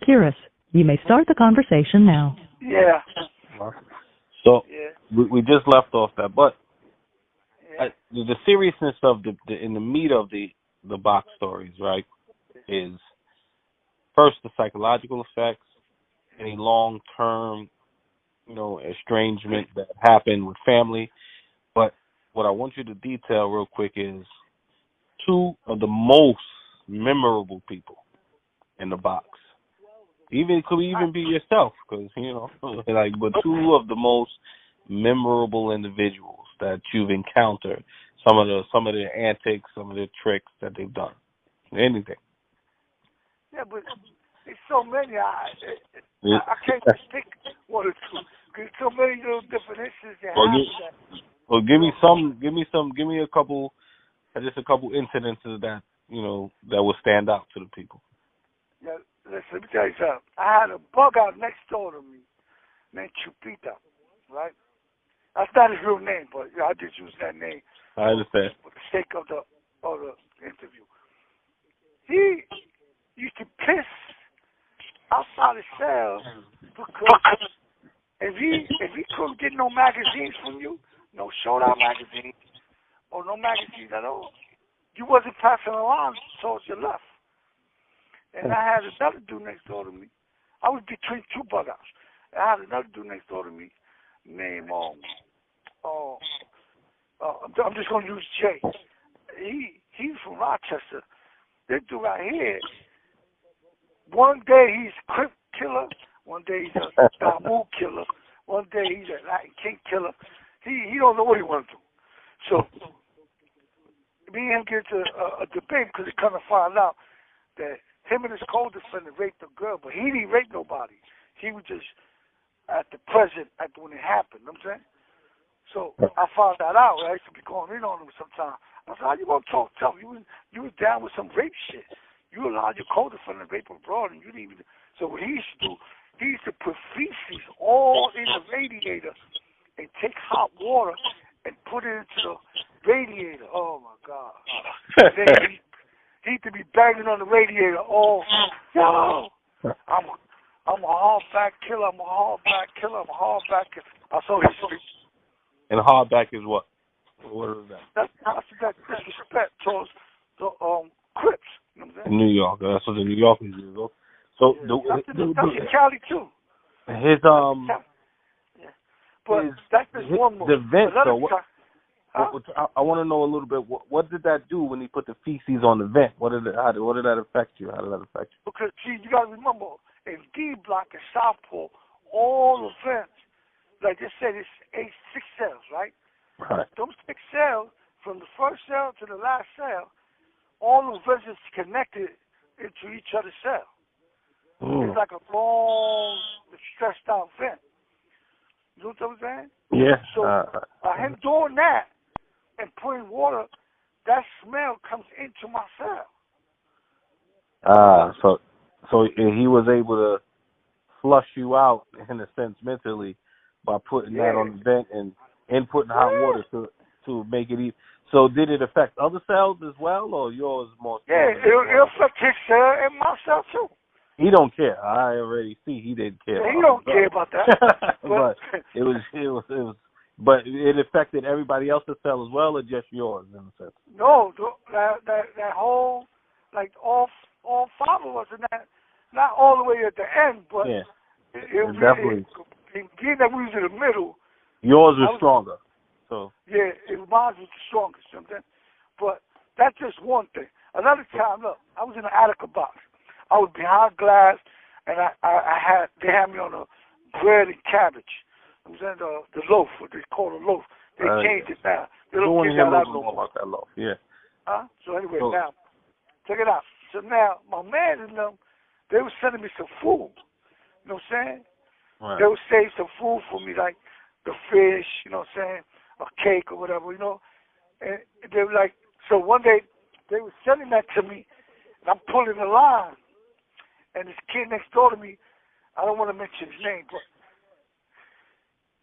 Kiris. You may start the conversation now. Yeah. So Yeah. we just left off that, but Yeah. the seriousness of the in the meat of the box stories, right, is first the psychological effects, any long-term, estrangement that happened with family. But what I want you to detail real quick is two of the most memorable people in the box. It could even be yourself, because but two of the most memorable individuals that you've encountered. Some of their antics, some of their tricks that they've done. Anything. Yeah, but there's so many. I can't pick one or two. There's so many little different instances that happen. Well, give me a couple, just a couple incidences that that will stand out to the people. Yeah, listen, let me tell you something. I had a bug out next door to me named Chupita, right? That's not his real name, but I just use that name. I understand. For the sake of the interview. He used to piss outside the cell because if he couldn't get no magazines from you, no showdown magazines, or no magazines at all, you wasn't passing along towards your left. And I had another dude next door to me. I was between two bug outs. I had another dude next door to me named I'm just gonna use Jay. He's from Rochester. This dude right here, one day he's a Crip killer, one day he's a Damu killer, one day he's a Latin King killer. He don't know what he wants to do. So me and him get into a debate because he kind of found out that him and his co-defendant raped a girl, but he didn't rape nobody. He was just at the present when it happened. You know what I'm saying? So I found that out. I used to be going in on him sometimes. I said, how you gonna talk tough? You was down with some rape shit. You allowed your co-defendant to rape abroad, and you didn't even. So what he used to do, he used to put feces all in the radiator and take hot water and put it into the radiator. Oh my God! Then he used to be banging on the radiator. Oh, yo, I'm a hardback killer. I'm a hardback killer. I'm a hardback killer. I saw his speech. And hardback is what? What is that? That's disrespect towards the Crips. You know what I'm saying? In New York. That's what the New Yorkers use. So that's in Cali too. His yeah. But that's just one more. The vent. So I want to know a little bit. What did that do when he put the feces on the vent? What did that affect you? How did that affect you? Because see, you got to remember, in D Block and Southport, all the vents, like I said, it's 6 cells, right? Right. Those 6 cells, from the first cell to the last cell, all those vents is connected into each other's cell. It's like a long, stretched out vent. You know what I'm saying? Yeah. So by him doing that and putting water, that smell comes into my cell. So he was able to flush you out, in a sense, mentally by putting that on the vent and putting hot water to make it easy. So did it affect other cells as well, or yours more? Yeah, it affects his cell and my cell too. He don't care. I already see he didn't care. Yeah, he don't care about that. But but it affected everybody else's cell as well, or just yours in a sense? No, that whole, like all 5 of us, and that, not all the way at the end, but yeah. it definitely. Being that we was in the middle. Yours was stronger. So yeah, mine was the strongest. You know what I'm saying? But that's just one thing. Another time, look, I was in an Attica box. I was behind glass, and they had me on a bread and cabbage. I was in the loaf, what they call a loaf. They changed it now. They don't give that out no more. About that loaf, yeah. So anyway, now, check it out. So now, my man and them, they were sending me some food. You know what I'm saying? Right. They would save some food for me, like the fish, you know what I'm saying, a cake or whatever, you know. And they were like, so one day, they were sending that to me, and I'm pulling the line. And this kid next door to me, I don't want to mention his name, but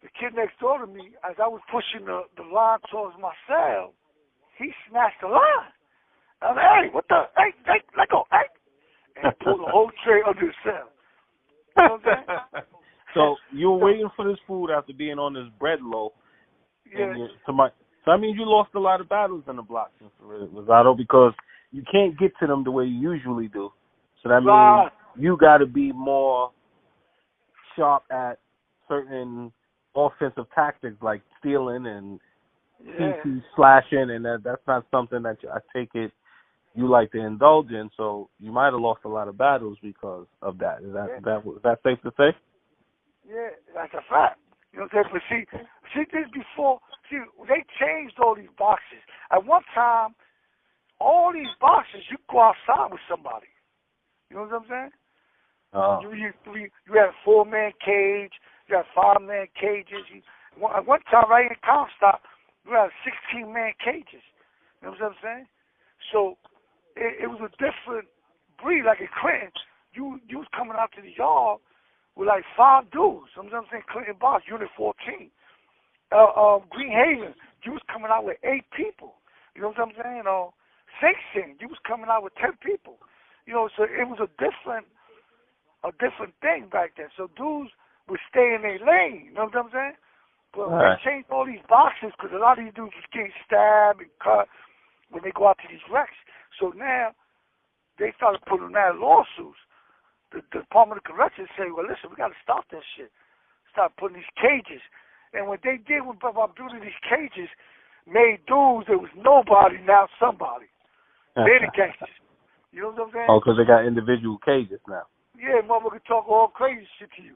the kid next door to me, as I was pushing the line towards my cell, he snatched the line. I was like, hey, what the, hey, let go, hey. And he pulled the whole tray under the cell. you were waiting for this food after being on this bread loaf. Yeah. So that means you lost a lot of battles in the block, Mr. Rosado, because you can't get to them the way you usually do. So that means you got to be more sharp at certain offensive tactics like stealing and PC slashing, and that's not something that I take it you like to indulge in. So you might have lost a lot of battles because of that. Is that safe to say? Yeah, that's a fact. You know what I'm saying? But see this before. See, they changed all these boxes. At one time, all these boxes, you go outside with somebody. You know what I'm saying? You had a 4-man cage. You had 5-man cages. At one time, right in Comstock, you had 16-man cages. You know what I'm saying? So it was a different breed. Like in Clinton, you was coming out to the yard with like 5 dudes. You know what I'm saying? Clinton Box, Unit 14. Green Haven, you was coming out with 8 people. You know what I'm saying? Sing Sing, you was coming out with 10 people. You know, so it was a different thing back then. So dudes would stay in their lane. You know what I'm saying? But they changed all these boxes because a lot of these dudes was getting stabbed and cut when they go out to these wrecks. So now they started putting out lawsuits. The Department of Corrections say, well, listen, we got to stop that shit. Start putting these cages. And what they did by building these cages made dudes that was nobody now somebody. They're the gangsters. You know what I'm saying? Oh, because they got individual cages now. Yeah, motherfucker talk all crazy shit to you.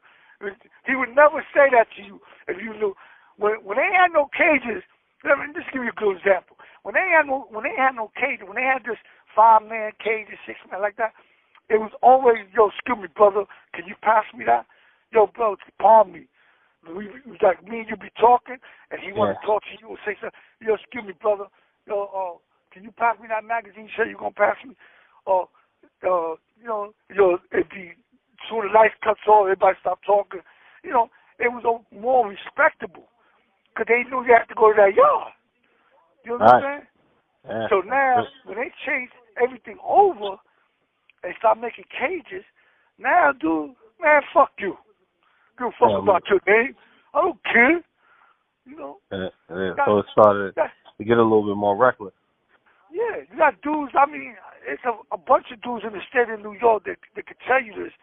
He would never say that to you if you knew. When they had no cages, let me just give you a good example. When they had no cages, when they had this 5-man cage, 6-man like that, it was always, yo, excuse me, brother, can you pass me that? Yo, bro, palm me. Like me and you be talking, and he want to talk to you or say something. Yo, excuse me, brother. Yo, can you pass me that magazine? You say you're gonna pass me? It'd be soon as the lights cuts off, everybody stop talking. You know, it was more respectable because they knew you had to go to that yard. You know what I'm saying? Yeah. So now, when they changed everything over and start making cages, now, dude, man, fuck you. Give a fuck about your name. I don't care. You know? So it started to get a little bit more reckless. Yeah, you got dudes, I mean, it's a bunch of dudes in the state of New York that could tell you this.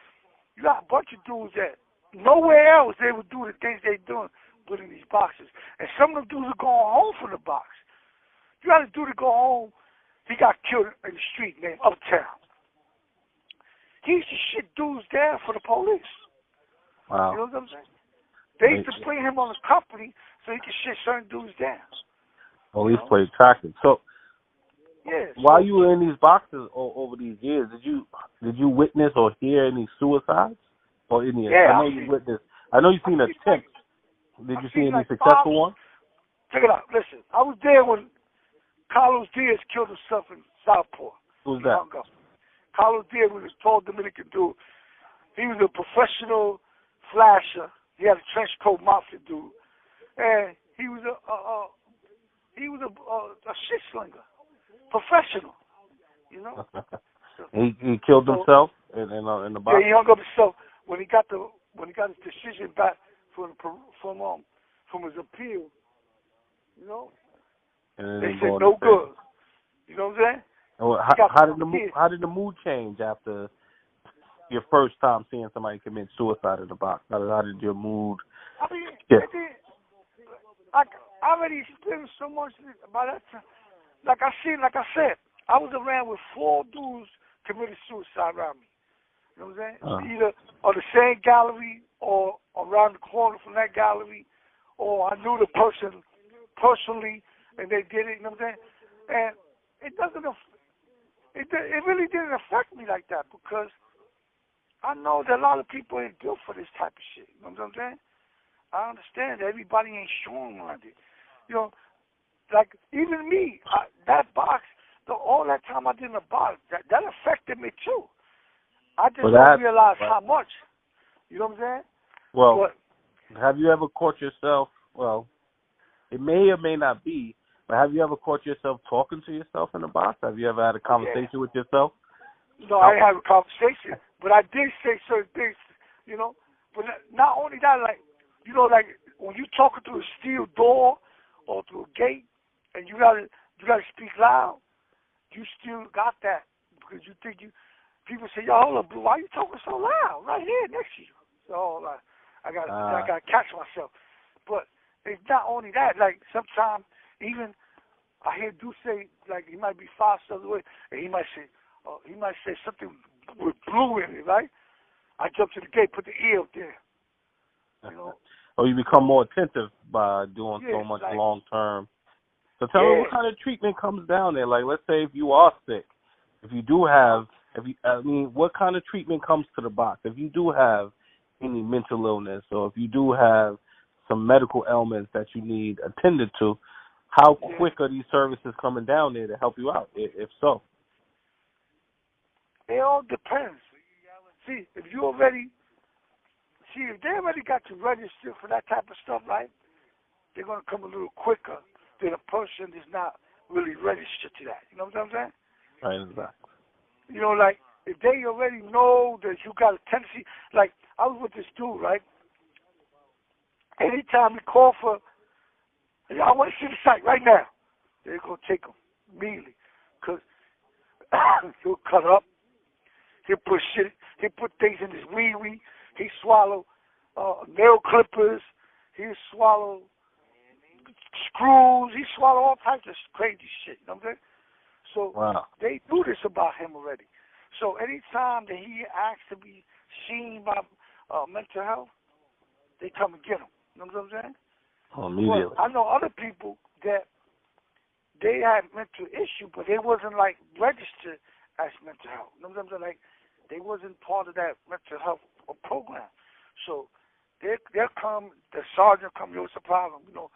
You got a bunch of dudes that nowhere else they would do the things they doing, put in these boxes. And some of them dudes are going home from the box. You got a dude to go home, he got killed in the street named Uptown. He used to shit dudes down for the police. Wow. You know what I'm saying? They used to bring him on the company so he could shit certain dudes down. Police played tactics. So, while you were in these boxes over these years, did you witness or hear any suicides or any? I know you witnessed. I know you seen attempts. Did you see any successful ones? Check it out. Listen, I was there when Carlos Diaz killed himself in Southport. Who's that? Carlos Diaz was a tall Dominican dude. He was a professional flasher. He had a trench coat mafia dude, and he was a shit slinger, professional. You know. he killed himself in the box. Yeah, he hung up himself when he got his decision back from his appeal. You know. And they said no good. You know what I'm saying? Well, how did the mood change after your first time seeing somebody commit suicide in the box? How did your mood? I mean, I already experienced so much by that time. Like I said, I was around with 4 dudes committed suicide around me. You know what I'm saying? Either on the same gallery or around the corner from that gallery, or I knew the person personally and they did it. You know what I'm saying? And it really didn't affect me like that because I know that a lot of people ain't built for this type of shit. You know what I'm saying? I understand that everybody ain't strong-minded. You know, like even me, that box, all that time I did in the box, that affected me too. I just didn't realize how much. You know what I'm saying? Well, have you ever caught yourself, well, it may or may not be, but have you ever caught yourself talking to yourself in the box? Have you ever had a conversation with yourself? No, I didn't have a conversation, but I did say certain things, you know, But not only that, like, you know, like when you talking through a steel door or through a gate, and you gotta speak loud, you still got that because you think you. People say, "Yo, hold up, Blue, why you talking so loud right here next to you?" So I gotta catch myself. But it's not only that. Like sometimes even I hear Dude say like he might be 5 steps away, and he might say something with blue in it, right? I jump to the gate, put the ear up there. You know. Or you become more attentive by doing so much like, long term. So tell me, what kind of treatment comes down there? Like, let's say if you are sick, if you do have, what kind of treatment comes to the box? If you do have any mental illness, or if you do have some medical ailments that you need attended to, how quick are these services coming down there to help you out, if so? It all depends. See, if they already got you registered for that type of stuff, right? They're going to come a little quicker than a person that's not really registered to that. You know what I'm saying? Right, exactly. You know, like, if they already know that you got a tendency, like, I was with this dude, right? Anytime he called for, I want to see the site right now, they're going to take him immediately. Because he'll cut up, he'll put things in his wee-wee, he swallow nail clippers, he'll swallow screws, he swallow all types of crazy shit, you know what I'm saying? So They knew this about him already. So anytime that he asks to be seen by mental health, they come and get him. You know what I'm saying? Immediately. But I know other people that they had mental issue, but they wasn't like registered as mental health. You know what I'm saying? Like they wasn't part of that mental health program. So they'll come, the sergeant come, what's the problem, you know,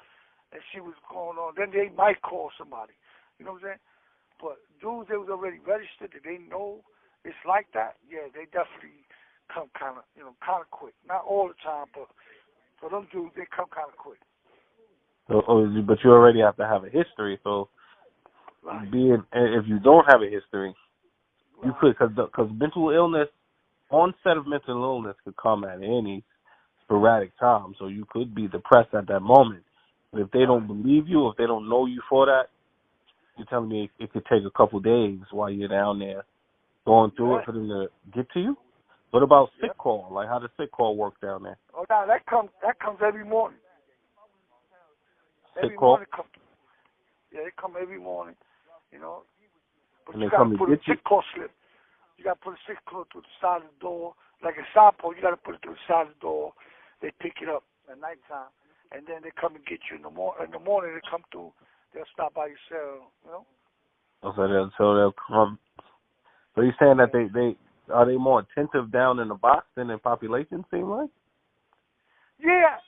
and see what's going on. Then they might call somebody. You know what I'm saying? But dudes that was already registered, that they know it's like that, yeah, they definitely come kind of quick. Not all the time, but for them dudes, they come kind of quick. So, but you already have to have a history. So, if you don't have a history, you could, because mental illness, onset of mental illness could come at any sporadic time. So you could be depressed at that moment. But if they don't believe you, if they don't know you for that, you're telling me it could take a couple days while you're down there going through it for them to get to you? What about sick call? Like, how does sick call work down there? Oh, no, that comes every morning. Sick call? They come every morning, you know. But and you got to put a sick call slip. You got to put a sick call through the side of the door. Like a signpost, you got to put it through the side of the door. They pick it up at nighttime. And then they come and get you in the morning. In the morning, they come through. They'll stop by your cell, you know. So they'll come. So you're saying that they are they more attentive down in the box than in population, seem like? Yeah,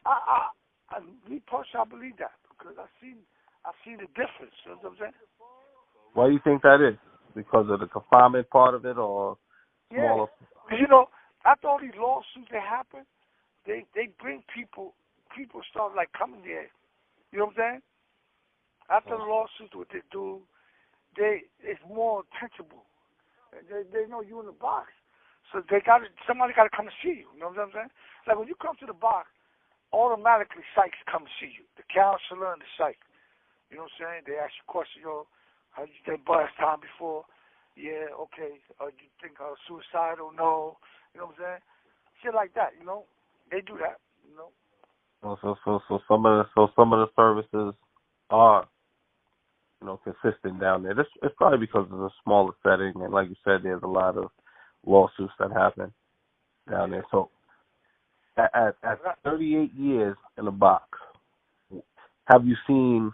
me personally, I believe that because I see the difference. You know what I'm saying? Why do you think that is? Because of the confinement part of it, or smaller? Yeah, you know, after all these lawsuits that happen, they bring people start like coming there. You know what I'm saying? After the lawsuits, what they do, it's more attentionable. They know you in the box, so somebody got to come and see you. You know what I'm saying? Like when you come to the box, automatically psychs come and see you. The counselor and the psych. You know what I'm saying? They ask you questions. How you did last time before? Yeah, okay. You think suicidal? No. You know what I'm saying? Shit like that. You know, they do that. You know. So some of the services are, consistent down there. It's probably because of the smaller setting, and like you said, there's a lot of lawsuits that happen down there. So at 38 years in the box, have you seen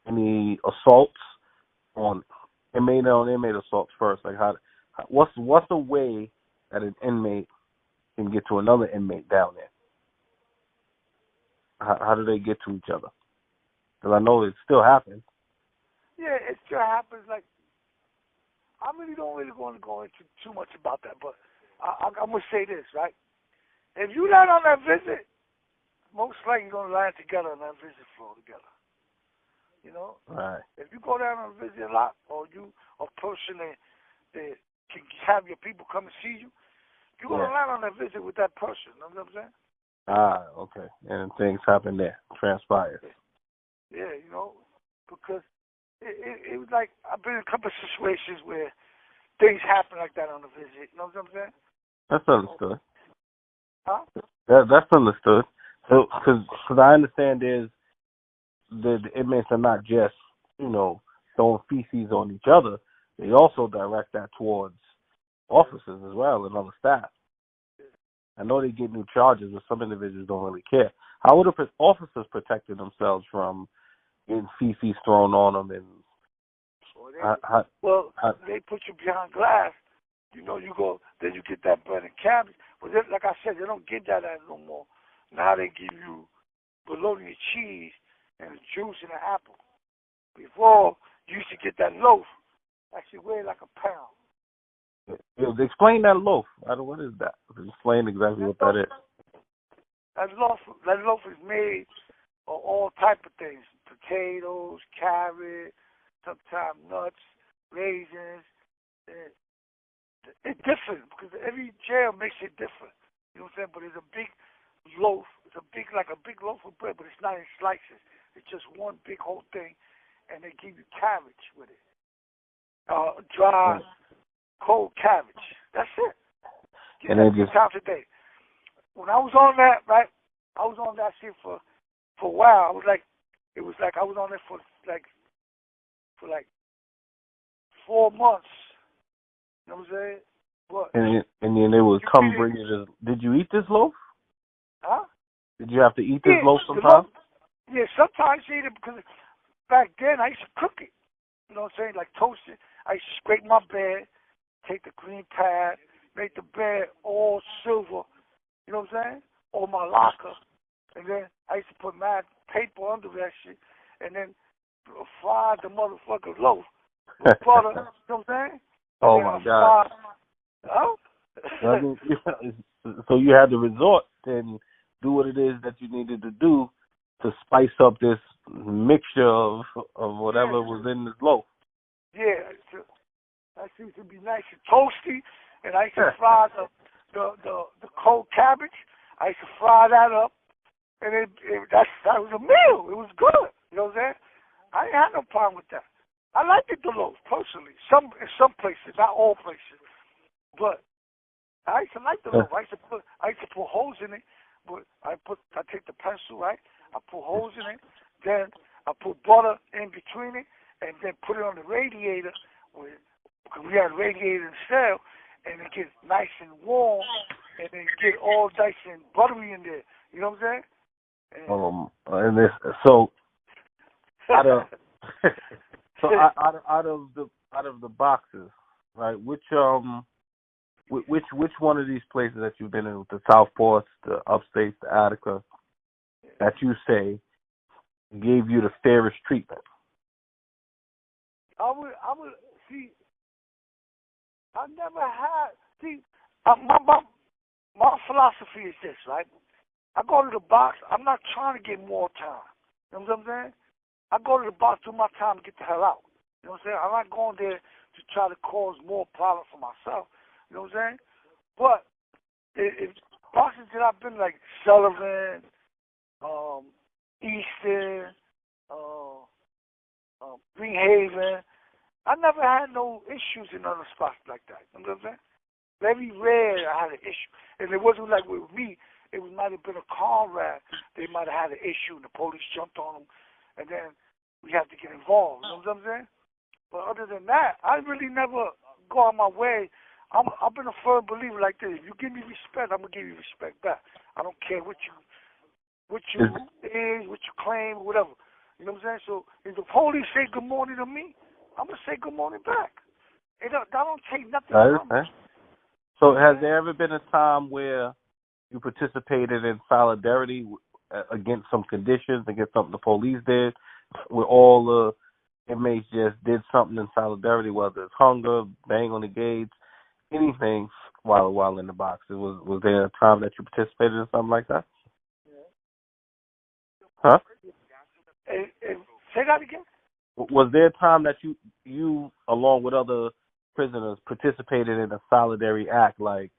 any assaults on inmate assaults first? Like what's a way that an inmate can get to another inmate down there? How do they get to each other? Because I know it still happens. Yeah, it still happens. Like, I really don't want to go into too much about that, but I'm going to say this, right? If you land on that visit, most likely you're going to land together on that visit floor together. You know? Right. If you go down on a visit a lot, or you a person that can have your people come and see you, you're going to land on that visit with that person. You know what I'm saying? Ah, okay. And things happen there, transpire. Yeah, because it was like I've been in a couple of situations where things happen like that on the visit. You know what I'm saying? That's understood. Huh? That's understood. So, because I understand the inmates are not just throwing feces on each other. They also direct that towards officers as well and other staff. I know they get new charges, but some individuals don't really care. How would the officers protected themselves from getting feces thrown on them? And they put you behind glass. You go, then you get that bread and cabbage. But then, like I said, they don't get that no more. Now they give you bologna cheese and juice and an apple. Before, you used to get that loaf. Actually weighed like a pound. Explain that loaf. What is that? Explain exactly what that is. That loaf is made of all type of things: potatoes, carrot, sometimes nuts, raisins. It's different because every jail makes it different. You know what I'm saying? But it's a big loaf. It's like a big loaf of bread, but it's not in slices. It's just one big whole thing, and they give you cabbage with it. Dry, cold cabbage. That's it. Get that 3 times a day. When I was on that, right, I was on that shit for a while. I was like on it for 4 months. You know what I'm saying? What? And then they would come bring you this. Did you eat this loaf? Huh? Did you have to eat this loaf sometimes? Yeah, sometimes I eat it because back then I used to cook it. You know what I'm saying? Like toast it. I used to scrape my bed, take the green pad, make the bed all silver. You know what I'm saying? Or my locker. And then I used to put mad paper under that shit and then fry the motherfucking loaf with butter. You know what I'm saying? Oh, my God. Huh? So you had to resort and do what it is that you needed to do to spice up this mixture of whatever was in this loaf. Yeah. That used to be nice and toasty. And I used to fry the cold cabbage. I used to fry that up. And that was a meal. It was good. You know what I'm saying? I ain't had no problem with that. I liked the loaf, personally. In some places, not all places. But I used to like the loaf. I used to put holes in it. But I take the pencil, right? I put holes in it. Then I put butter in between it, and then put it on the radiator. Because we had a radiator in the cell, and it gets nice and warm, and then get all nice and buttery in there. You know what I'm saying? And this, so out of out of the boxes, right? Which one of these places that you've been in, the Southports, the Upstates, the Attica, that you say gave you the fairest treatment? I would see. I never had. See, my philosophy is this, right? I go to the box. I'm not trying to get more time. You know what I'm saying? I go to the box, do my time, and get the hell out. You know what I'm saying? I'm not going there to try to cause more problems for myself. You know what I'm saying? But if boxes that I've been like Sullivan, Easton, Greenhaven, I never had no issues in other spots like that. You know what I'm saying? Very rare I had an issue. And it wasn't like with me. It might have been a car wreck. They might have had an issue and the police jumped on them. And then we had to get involved. You know what I'm saying? But other than that, I really never go out my way. I've been a firm believer like this. If you give me respect, I'm going to give you respect back. I don't care what you claim, whatever. You know what I'm saying? So if the police say good morning to me, I'm going to say good morning back. That don't take nothing from me. So has there ever been a time where you participated in solidarity against some conditions, against something the police did, where all the inmates just did something in solidarity, whether it's hunger, bang on the gates, anything while in the box? Was there a time that you participated in something like that? Huh? Say that again? Was there a time that you along with other prisoners participated in a solidarity act like?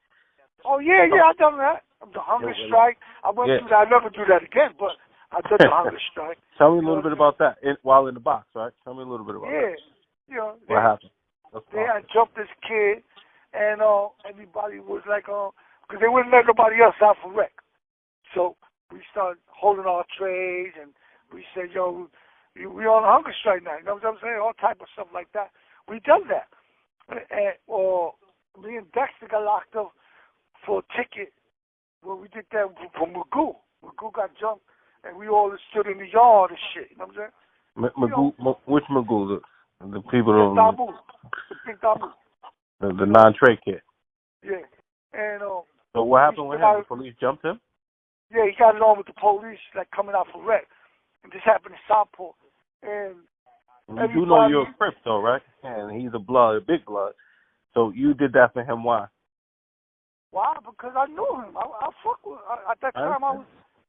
Oh yeah, I done that. The hunger strike. I went through that. I never do that again, but I did the hunger strike. Tell me a little bit about that while in the box, right? Tell me a little bit about that. Yeah. You know, what happened? They had jumped this kid, and everybody was like, because they wouldn't let nobody else out for rec. So we started holding our trays, and we said, yo, we on a hunger strike now. You know what I'm saying? All type of stuff like that. We done that. And, me and Dexter got locked up for a ticket. Well, we did that for Magoo. Magoo got jumped, and we all stood in the yard and shit. You know what I'm saying? Magoo, which Magoo? The people the big Damu. The non-trade kid. Yeah. And so what happened with him? The police jumped him? Yeah, he got along with the police, like coming out for rec. And this happened in Southport. And you do know you're a Crip, though, right? And he's a big blood. So you did that for him. Why? Why? Because I knew him. I fuck with him. At that time,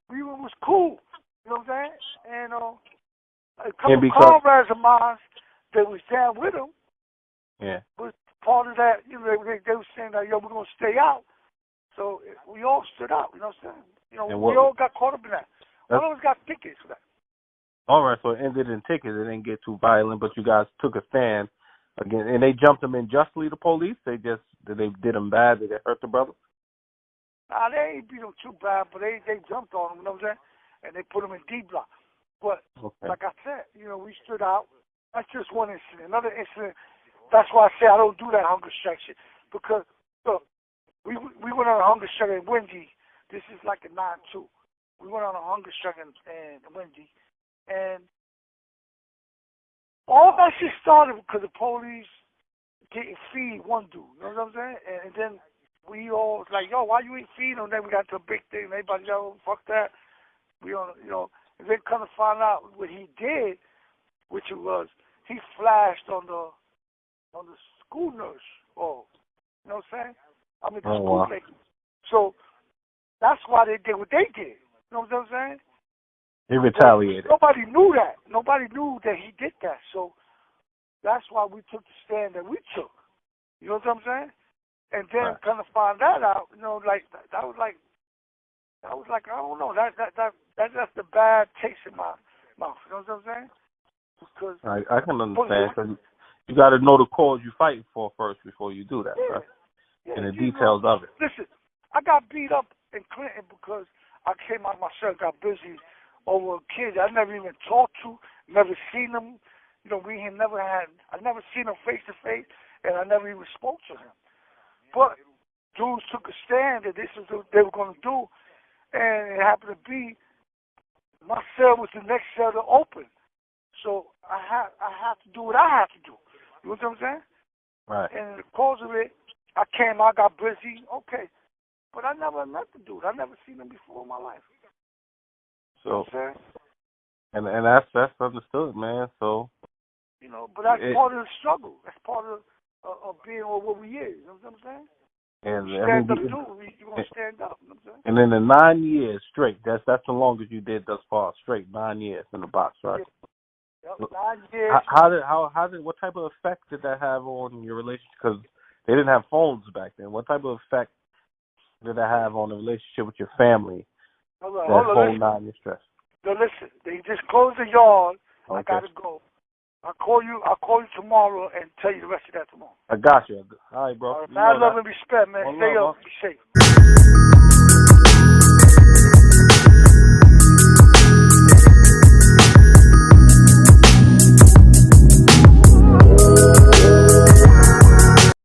we was cool. You know what I'm saying? And a couple comrades of mine that was down with him. Yeah. Was part of that. You know, they were saying that, yo, we're gonna stay out. So we all stood out. You know what I'm saying? You know, we all got caught up in that. All of us got tickets for that. All right, so it ended in tickets. It didn't get too violent, but you guys took a stand again, and they jumped him unjustly. The police, they did him bad. Did they hurt the brother? Nah, they ain't beat him too bad, but they jumped on him. You know what I'm saying? And they put him in D block. But like I said, you know, we stood out. That's just one incident. Another incident. That's why I say I don't do that hunger strike shit, because look, we went on a hunger strike in Wendy. This is like a 9-2. We went on a hunger strike in Wendy, and all that shit started because the police didn't feed one dude. You know what I'm saying? And then we all was like, yo, why you ain't feeding him? Then we got to a big thing. And everybody, yo, fuck that. We on, you know, and then kind of find out what he did, which it was he flashed on the school nurse. Oh, you know what I'm saying? I mean, the school lady. So that's why they did what they did. You know what I'm saying? He retaliated. But nobody knew that. Nobody knew that he did that. So that's why we took the stand that we took. You know what I'm saying? And then kind of find that out. You know, like that was like I don't know. That's just the bad taste in my mouth. You know what I'm saying? Because I can understand. Because you got to know the cause you're fighting for first before you do that. Yeah. Right? Yeah, and the details of it. Listen, I got beat up in Clinton because I came out myself, got busy over a kid I never even talked to, never seen him. You know, I never seen him face to face, and I never even spoke to him. But dudes took a stand that this is what they were going to do, and it happened to be my cell was the next cell to open. So I have to do what I have to do. You know what I'm saying? Right. And the cause of it, I came out, got busy, okay. But I never met the dude. I never seen him before in my life. So, you know what I'm saying? And that's understood, man. So, you know, but that's part of the struggle. That's part of being what we is. You know what I'm saying? And stand up, dude. You gonna stand up. You know what I'm saying? And then the 9 years straight. That's the longest you did thus far. Straight 9 years in the box, right? Yeah. Yep, 9 years. How did what type of effect did that have on your relationship? Because they didn't have phones back then. What type of effect did that have on the relationship with your family? Hold on, whole 9 year stress. No, listen. They just closed the yard. Okay. I gotta go. I'll call you tomorrow and tell you the rest of that tomorrow. I got you. All right, bro. All right, man, I love and respect, man. One Stay love, up. Be safe.